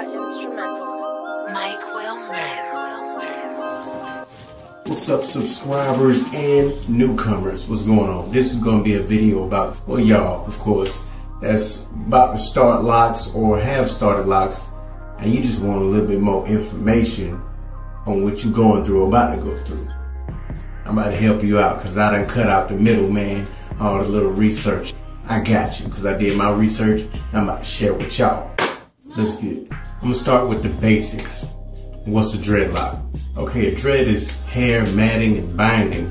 Instrumentals. Mike Wilmer. What's up, subscribers and newcomers? What's going on? This is going to be a video about, well, y'all, of course, that's about to start Locs or have started Locs, and you just want a little bit more information on what you're going through or about to go through. I'm about to help you out because I done cut out the middleman, all the little research. I got you because I did my research. I'm about to share with y'all. Let's get it. I'm going to start with the basics. What's a dreadlock? Okay, a dread is hair matting and binding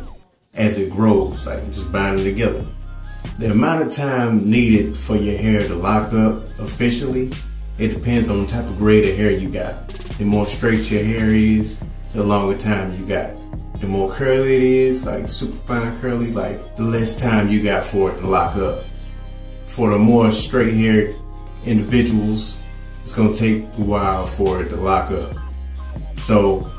as it grows, like just binding together. The amount of time needed for your hair to lock up officially, it depends on the type of grade of hair you got. The more straight your hair is, the longer time you got. The more curly it is, like super fine curly, like the less time you got for it to lock up. For the more straight haired individuals, it's gonna take a while for it to lock up. So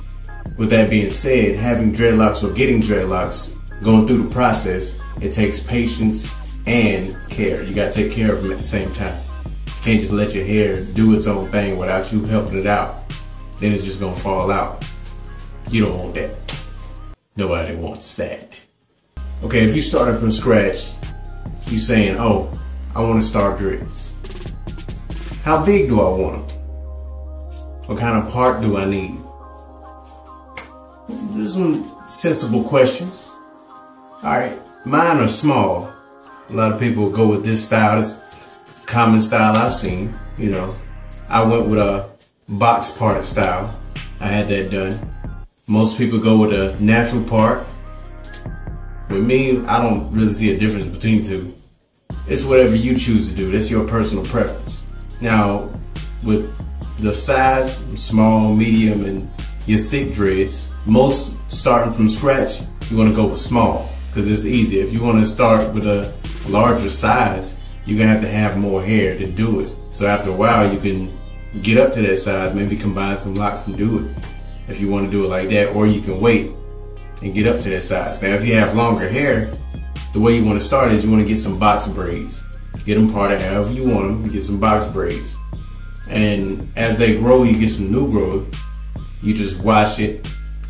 with that being said, having dreadlocks or getting dreadlocks, going through the process, it takes patience and care. You gotta take care of them at the same time. You can't just let your hair do its own thing without you helping it out. Then it's just gonna fall out. You don't want that. Nobody wants that. Okay, if you started from scratch, you saying, oh, I wanna start dreads. How big do I want them? What kind of part do I need? These are some sensible questions. Alright, mine are small. A lot of people go with this style. It's a common style I've seen. You know, I went with a box parted style. I had that done. Most people go with a natural part. With me, I don't really see a difference between the two. It's whatever you choose to do. That's your personal preference. Now, with the size, small, medium, and your thick dreads, most starting from scratch, you want to go with small because it's easy. If you want to start with a larger size, you're going to have more hair to do it. So after a while, you can get up to that size, maybe combine some locks and do it if you want to do it like that, or you can wait and get up to that size. Now, if you have longer hair, the way you want to start is you want to get some box braids. Get them parted however you want them. You get some box braids. And as they grow, you get some new growth. You just wash it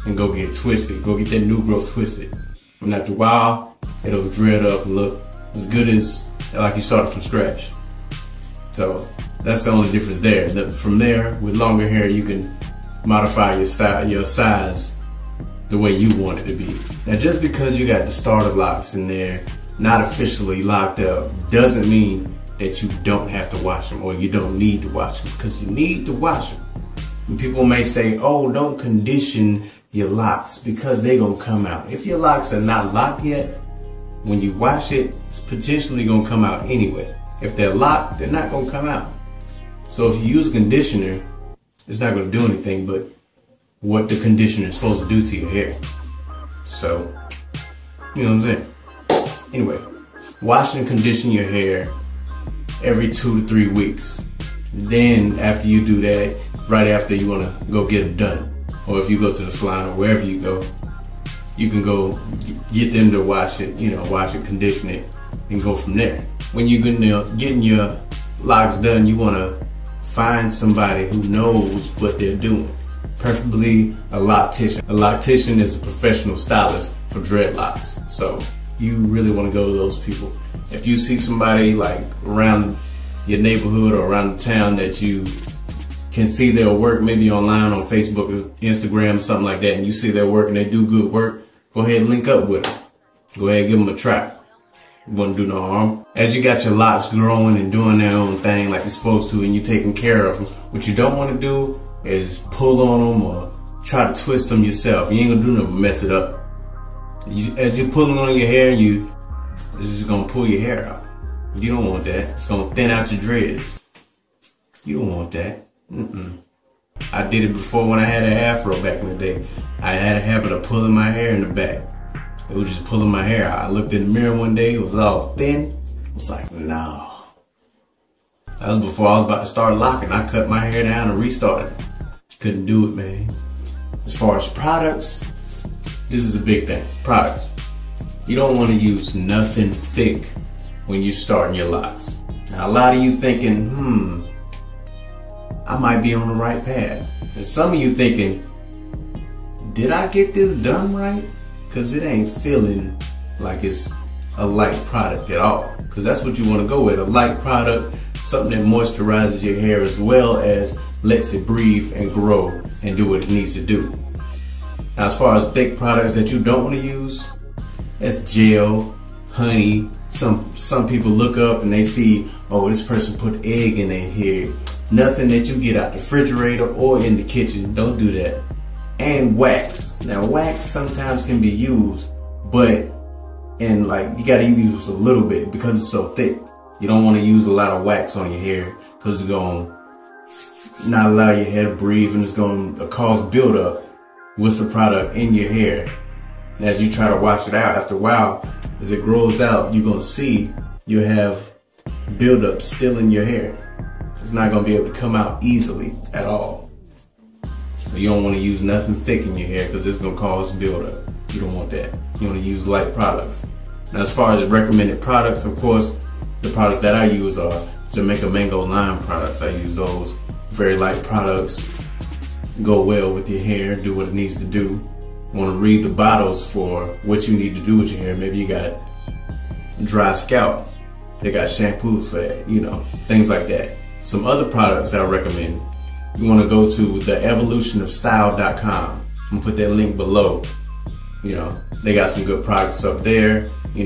and go get it twisted. Go get that new growth twisted. And after a while, it'll dread up and look as good as like you started from scratch. So that's the only difference there. From there, with longer hair, you can modify your style, your size, the way you want it to be. Now, just because you got the starter locks in there, not officially locked up, doesn't mean that you don't have to wash them or you don't need to wash them, because you need to wash them. And people may say, oh, don't condition your locks because they're gonna come out. If your locks are not locked yet, when you wash it, it's potentially gonna come out anyway. If they're locked, they're not gonna come out. So if you use a conditioner, it's not gonna do anything but what the conditioner is supposed to do to your hair. So, you know what I'm saying? Anyway, wash and condition your hair every 2 to 3 weeks. Then after you do that, right after you want to go get them done, or if you go to the salon or wherever you go, you can go get them to wash it, you know, wash it, condition it, and go from there. When you're getting your locks done, you want to find somebody who knows what they're doing, preferably a loctician. A loctician is a professional stylist for dreadlocks, so you really want to go to those people. If you see somebody like around your neighborhood or around the town that you can see their work, maybe online on Facebook or Instagram, something like that, and you see their work and they do good work, go ahead and link up with them. Go ahead and give them a try. It wouldn't do no harm. As you got your locks growing and doing their own thing like you're supposed to, and you're taking care of them, what you don't want to do is pull on them or try to twist them yourself. You ain't gonna do nothing but mess it up. As you're pulling on your hair, it's just gonna pull your hair out. You don't want that. It's gonna thin out your dreads. You don't want that. I did it before when I had an afro back in the day. I had a habit of pulling my hair in the back. It was just pulling my hair out. I looked in the mirror one day, it was all thin. I was like, no. That was before I was about to start locking. I cut my hair down and restarted. Couldn't do it, man. As far as products, this is a big thing. Products. You don't want to use nothing thick when you're starting your locks. Now, a lot of you thinking, I might be on the right path. And some of you thinking, did I get this done right? Because it ain't feeling like it's a light product at all. Because that's what you want to go with, a light product, something that moisturizes your hair as well as lets it breathe and grow and do what it needs to do. Now, as far as thick products that you don't want to use, that's gel, honey. Some people look up and they see, oh, this person put egg in their hair. Nothing that you get out the refrigerator or in the kitchen. Don't do that. And wax. Now, wax sometimes can be used, but you gotta use a little bit because it's so thick. You don't want to use a lot of wax on your hair because it's gonna not allow your hair to breathe, and it's gonna cause buildup with the product in your hair. And as you try to wash it out, after a while, as it grows out, you're gonna see you have buildup still in your hair. It's not gonna be able to come out easily at all. So you don't want to use nothing thick in your hair because it's gonna cause buildup. You don't want that. You want to use light products. Now, as far as recommended products, of course, the products that I use are Jamaica Mango Lime products. I use those. Very light products, go well with your hair, do what it needs to do. Want to read the bottles for what you need to do with your hair. Maybe you got dry scalp. They got shampoos for that, things like that. Some other products I recommend. You want to go to the evolutionofstyle.com. I'm gonna put that link below. They got some good products up there. You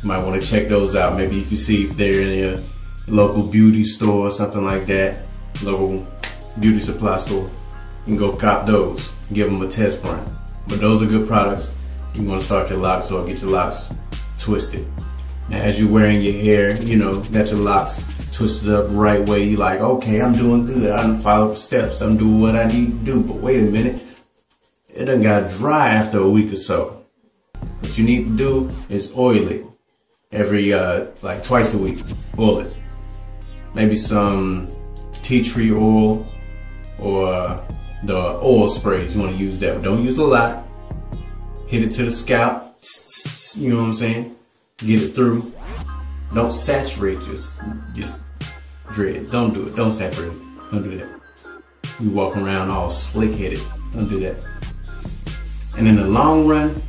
might want to check those out. Maybe you can see if they're in your local beauty store or something like that. Local beauty supply store. You can go cop those. Give them a test run. But those are good products. You want to start your locks or get your locks twisted. Now, as you're wearing your hair, got your locks twisted up the right way. You're like, okay, I'm doing good. I done followed the steps. I'm doing what I need to do. But wait a minute. It done got dry after a week or so. What you need to do is oil it every, twice a week. Oil it. Maybe some tea tree oil or the oil sprays. You want to use that. Don't use a lot. Hit it to the scalp. You know what I'm saying? Get it through. Don't saturate just dreads. Don't do it. Don't saturate it. Don't do that. You walk around all slick headed. Don't do that. And in the long run,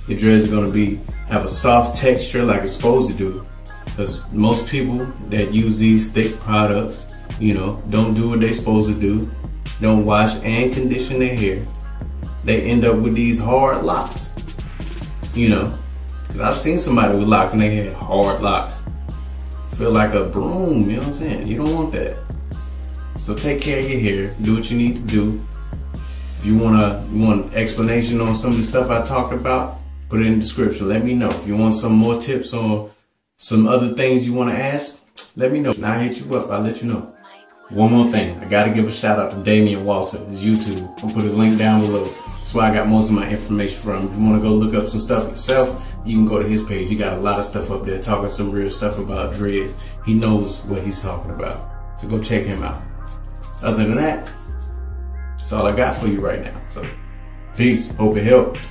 your dreads are going to have a soft texture like it's supposed to do. Because most people that use these thick products, don't do what they're supposed to do. Don't wash and condition their hair. They end up with these hard locks. Because I've seen somebody with locks and they had hard locks. Feel like a broom, you know what I'm saying? You don't want that. So take care of your hair. Do what you need to do. If you want an explanation on some of the stuff I talked about, put it in the description. Let me know. If you want some more tips on some other things you want to ask, let me know. And I'll hit you up. I'll let you know. One more thing. I got to give a shout out to Damian Walter, his YouTube. I'll put his link down below. That's where I got most of my information from. If you want to go look up some stuff yourself, you can go to his page. He got a lot of stuff up there talking some real stuff about dreads. He knows what he's talking about. So go check him out. Other than that, that's all I got for you right now. So, peace. Hope it helped.